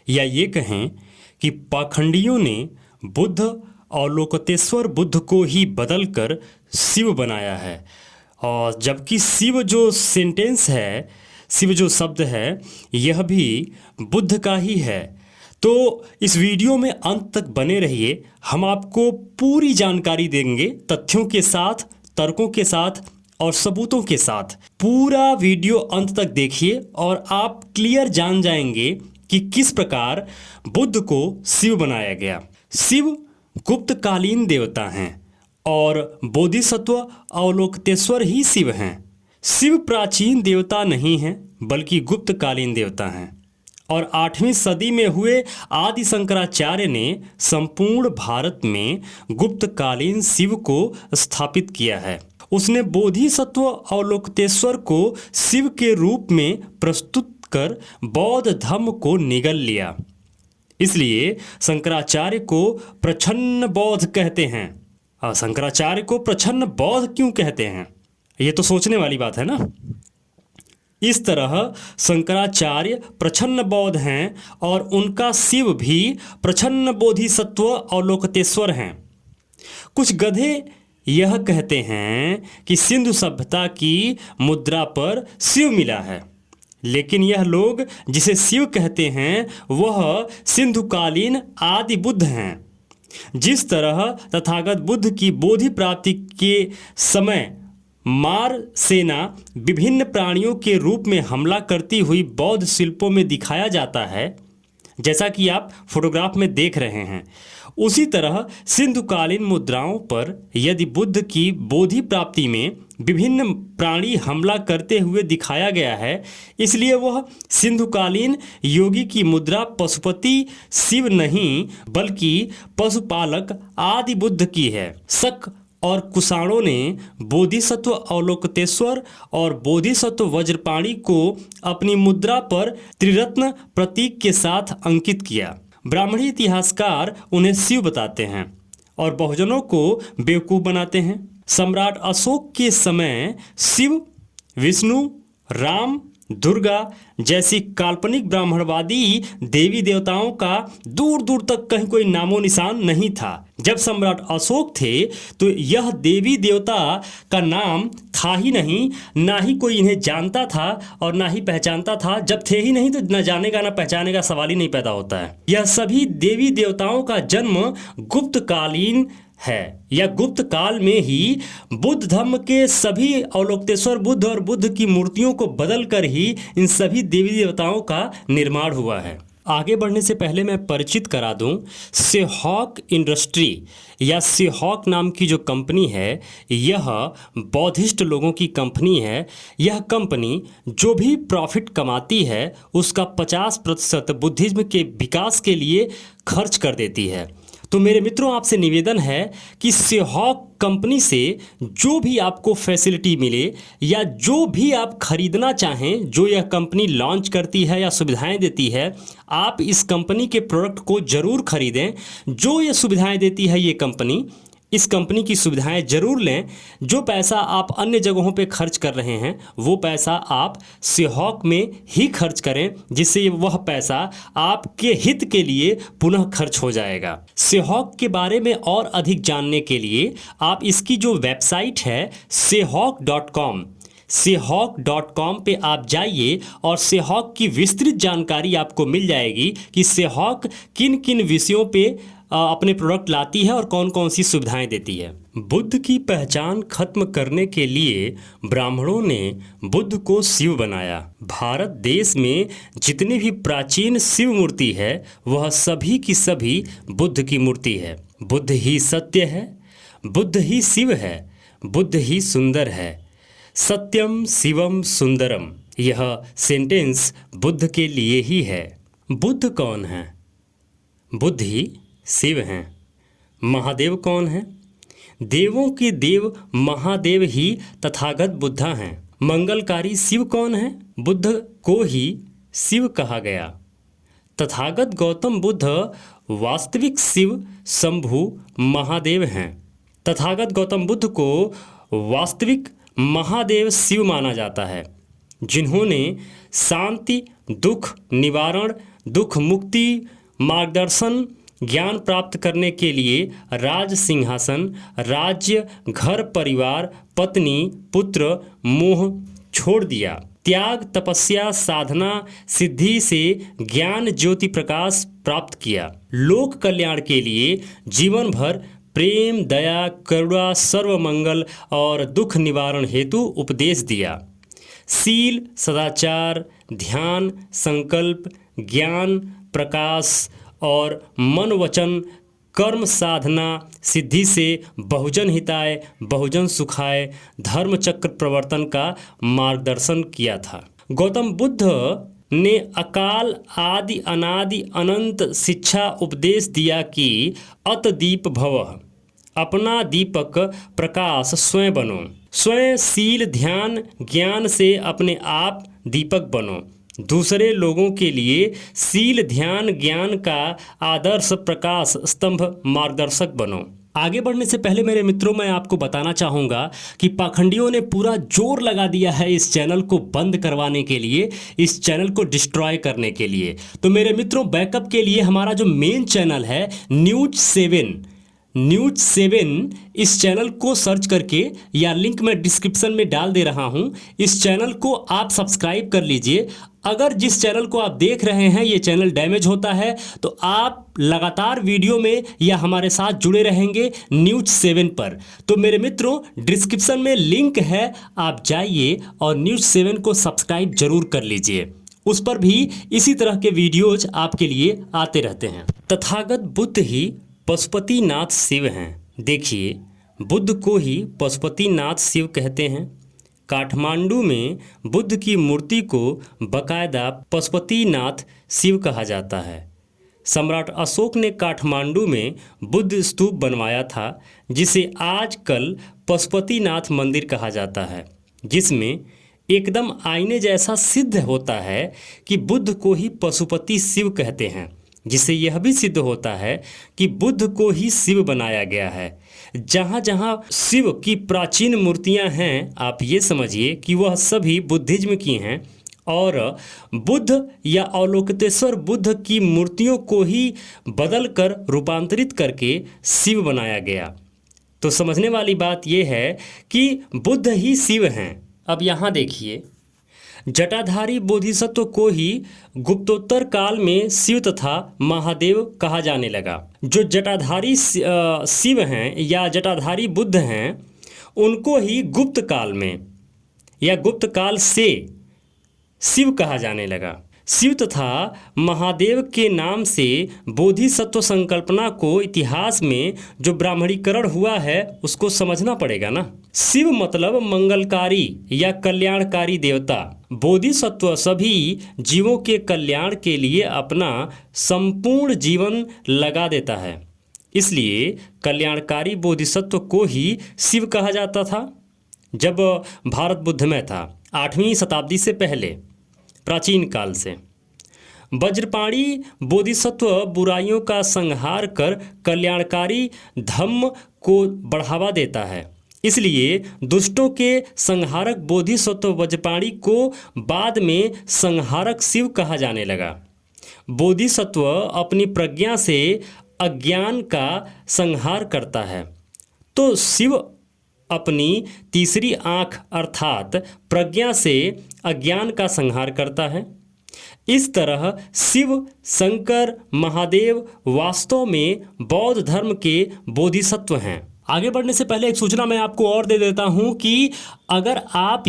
या ये कहें कि पाखंडियों ने बुद्ध अवलोकितेश्वर बुद्ध को ही बदलकर शिव बनाया है। और जबकि शिव जो सेंटेंस है, शिव जो शब्द है, यह भी बुद्ध का ही है। तो इस वीडियो में अंत तक बने रहिए, हम आपको पूरी जानकारी देंगे, तथ्यों के साथ, तर्कों के साथ और सबूतों के साथ। पूरा वीडियो अंत तक देखिए और आप क्लियर जान जाएंगे कि किस प्रकार बुद्ध को शिव बनाया गया। शिव गुप्तकालीन देवता हैं और बोधिसत्व अवलोकितेश्वर ही शिव हैं। शिव प्राचीन देवता नहीं हैं बल्कि गुप्तकालीन देवता हैं। और 8वीं सदी में हुए आदि शंकराचार्य ने संपूर्ण भारत में गुप्तकालीन शिव को स्थापित किया है। उसने बोधिसत्व अवलोकितेश्वर को शिव के रूप में प्रस्तुत कर बौद्ध धर्म को निगल लिया। इसलिए शंकराचार्य को प्रच्छन्न बौद्ध कहते हैं। शंकराचार्य को प्रच्छन्न बौद्ध क्यों कहते हैं, ये तो सोचने वाली बात है ना। इस तरह शंकराचार्य प्रच्छन्न बौद्ध हैं और उनका शिव भी प्रच्छन्न बोधिसत्व अवलोकितेश्वर हैं। कुछ गधे यह कहते हैं कि सिंधु सभ्यता की मुद्रा पर शिव मिला है, लेकिन यह लोग जिसे शिव कहते हैं वह सिंधुकालीन आदि बुद्ध हैं। जिस तरह तथागत बुद्ध की बोधि प्राप्ति के समय मार सेना विभिन्न प्राणियों के रूप में हमला करती हुई बौद्ध शिल्पों में दिखाया जाता है, जैसा कि आप फोटोग्राफ में देख रहे हैं, उसी तरह सिंधुकालीन मुद्राओं पर यदि बुद्ध की बोधि प्राप्ति में विभिन्न प्राणी हमला करते हुए दिखाया गया है, इसलिए वह सिंधुकालीन योगी की मुद्रा पशुपति शिव नहीं बल्कि पशुपालक आदि बुद्ध की है। शक और कुषाणों ने बोधिसत्व अवलोकितेश्वर और बोधिसत्व वज्रपाणि को अपनी मुद्रा पर त्रिरत्न प्रतीक के साथ अंकित किया। ब्राह्मणी इतिहासकार उन्हें शिव बताते हैं और बहुजनों को बेवकूफ़ बनाते हैं। सम्राट अशोक के समय शिव, विष्णु, राम, दुर्गा जैसी काल्पनिक ब्राह्मणवादी देवी देवताओं का दूर दूर तक कहीं कोई नामो निशान नहीं था। जब सम्राट अशोक थे तो यह देवी देवता का नाम था ही नहीं, ना ही कोई इन्हें जानता था और ना ही पहचानता था। जब थे ही नहीं तो न जानेगा न पहचाने का सवाल ही नहीं पैदा होता है। यह सभी देवी देवताओं का जन्म गुप्तकालीन है या गुप्त काल में ही बुद्ध धर्म के सभी अवलोकितेश्वर बुद्ध और बुद्ध की मूर्तियों को बदलकर ही इन सभी देवी देवताओं का निर्माण हुआ है। आगे बढ़ने से पहले मैं परिचित करा दूं, सेहॉक इंडस्ट्री या सेहॉक नाम की जो कंपनी है, यह बौद्धिस्ट लोगों की कंपनी है। यह कंपनी जो भी प्रॉफिट कमाती है उसका 50% बुद्धिज्म के विकास के लिए खर्च कर देती है। तो मेरे मित्रों, आपसे निवेदन है कि सेहॉक कंपनी से जो भी आपको फैसिलिटी मिले या जो भी आप खरीदना चाहें, जो यह कंपनी लॉन्च करती है या सुविधाएं देती है, आप इस कंपनी के प्रोडक्ट को ज़रूर खरीदें। जो ये सुविधाएं देती है ये कंपनी, इस कंपनी की सुविधाएं जरूर लें। जो पैसा आप अन्य जगहों पे खर्च कर रहे हैं वो पैसा आप सेहॉक में ही खर्च करें, जिससे वह पैसा आपके हित के लिए पुनः खर्च हो जाएगा। सेहॉक के बारे में और अधिक जानने के लिए आप इसकी जो वेबसाइट है sehawk.com, sehawk.com पे आप जाइए और सेहॉक की विस्तृत जानकारी आपको मिल जाएगी कि सेहॉक किन किन विषयों पे अपने प्रोडक्ट लाती है और कौन कौन सी सुविधाएं देती है। बुद्ध की पहचान खत्म करने के लिए ब्राह्मणों ने बुद्ध को शिव बनाया। भारत देश में जितनी भी प्राचीन शिव मूर्ति है वह सभी की सभी बुद्ध की मूर्ति है। बुद्ध ही सत्य है, बुद्ध ही शिव है, बुद्ध ही सुंदर है। सत्यम शिवम सुंदरम, यह सेंटेंस बुद्ध के लिए ही है। बुद्ध कौन है? बुद्ध ही शिव हैं। महादेव कौन है? देवों के देव महादेव ही तथागत बुद्धा हैं। मंगलकारी शिव कौन है? बुद्ध को ही शिव कहा गया। तथागत गौतम बुद्ध वास्तविक शिव शंभु महादेव हैं। तथागत गौतम बुद्ध को वास्तविक महादेव शिव माना जाता है, जिन्होंने शांति, दुख निवारण, दुख मुक्ति, मार्गदर्शन, ज्ञान प्राप्त करने के लिए राज सिंहासन, राज्य, घर परिवार, पत्नी, पुत्र, मोह छोड़ दिया। त्याग, तपस्या, साधना, सिद्धि से ज्ञान ज्योति प्रकाश प्राप्त किया। लोक कल्याण के लिए जीवन भर प्रेम, दया, करुणा, सर्वमंगल और दुख निवारण हेतु उपदेश दिया। सील, सदाचार, ध्यान, संकल्प, ज्ञान, प्रकाश और मन वचन कर्म साधना सिद्धि से बहुजन हिताय, बहुजन सुखाय, धर्म चक्र प्रवर्तन का मार्गदर्शन किया था। गौतम बुद्ध ने अकाल आदि अनादि अनंत शिक्षा उपदेश दिया कि अत दीप भवः, अपना दीपक प्रकाश स्वयं बनो। स्वयं सील, ध्यान, ज्ञान से अपने आप दीपक बनो। दूसरे लोगों के लिए सील, ध्यान, ज्ञान का आदर्श प्रकाश स्तंभ मार्गदर्शक बनो। आगे बढ़ने से पहले मेरे मित्रों, मैं आपको बताना चाहूँगा कि पाखंडियों ने पूरा जोर लगा दिया है इस चैनल को बंद करवाने के लिए, इस चैनल को डिस्ट्रॉय करने के लिए। तो मेरे मित्रों, बैकअप के लिए हमारा जो मेन चैनल है न्यूज 7 इस चैनल को सर्च करके, या लिंक मैं डिस्क्रिप्शन में डाल दे रहा हूं, इस चैनल को आप सब्सक्राइब कर लीजिए। अगर जिस चैनल को आप देख रहे हैं ये चैनल डैमेज होता है तो आप लगातार वीडियो में या हमारे साथ जुड़े रहेंगे न्यूज 7 पर। तो मेरे मित्रों, डिस्क्रिप्शन में लिंक है, आप जाइए और न्यूज 7 को सब्सक्राइब जरूर कर लीजिए। उस पर भी इसी तरह के वीडियोज आपके लिए आते रहते हैं। तथागत बुद्ध ही पशुपतिनाथ शिव हैं। देखिए, बुद्ध को ही पशुपतिनाथ शिव कहते हैं। काठमांडू में बुद्ध की मूर्ति को बकायदा पशुपतिनाथ शिव कहा जाता है। सम्राट अशोक ने काठमांडू में बुद्ध स्तूप बनवाया था, जिसे आजकल पशुपतिनाथ मंदिर कहा जाता है, जिसमें एकदम आईने जैसा सिद्ध होता है कि बुद्ध को ही पशुपति शिव कहते हैं, जिससे यह भी सिद्ध होता है कि बुद्ध को ही शिव बनाया गया है। जहाँ जहाँ शिव की प्राचीन मूर्तियाँ हैं, आप ये समझिए कि वह सभी बुद्धिज्म की हैं, और बुद्ध या अवलोकितेश्वर बुद्ध की मूर्तियों को ही बदल कर रूपांतरित करके शिव बनाया गया। तो समझने वाली बात यह है कि बुद्ध ही शिव हैं। अब यहाँ देखिए, जटाधारी बोधिसत्व को ही गुप्तोत्तर काल में शिव तथा महादेव कहा जाने लगा। जो जटाधारी शिव हैं या जटाधारी बुद्ध हैं, उनको ही गुप्त काल में या गुप्त काल से शिव कहा जाने लगा। शिव तथा महादेव के नाम से बोधिसत्व संकल्पना को इतिहास में जो ब्राह्मणीकरण हुआ है उसको समझना पड़ेगा ना। शिव मतलब मंगलकारी या कल्याणकारी देवता। बोधिसत्व सभी जीवों के कल्याण के लिए अपना संपूर्ण जीवन लगा देता है, इसलिए कल्याणकारी बोधिसत्व को ही शिव कहा जाता था। जब भारत बुद्ध में था 8वीं शताब्दी से पहले, प्राचीन काल से, वज्रपाणी बोधिसत्व बुराइयों का संहार कर कल्याणकारी धम्म को बढ़ावा देता है, इसलिए दुष्टों के संहारक बोधिसत्व वज्रपाणी को बाद में संहारक शिव कहा जाने लगा। बोधिसत्व अपनी प्रज्ञा से अज्ञान का संहार करता है, तो शिव अपनी तीसरी आँख अर्थात प्रज्ञा से अज्ञान का संहार करता है। इस तरह शिव, शंकर, महादेव वास्तव में बौद्ध धर्म के बोधिसत्व हैं। आगे बढ़ने से पहले एक सूचना मैं आपको और दे देता हूं कि अगर आप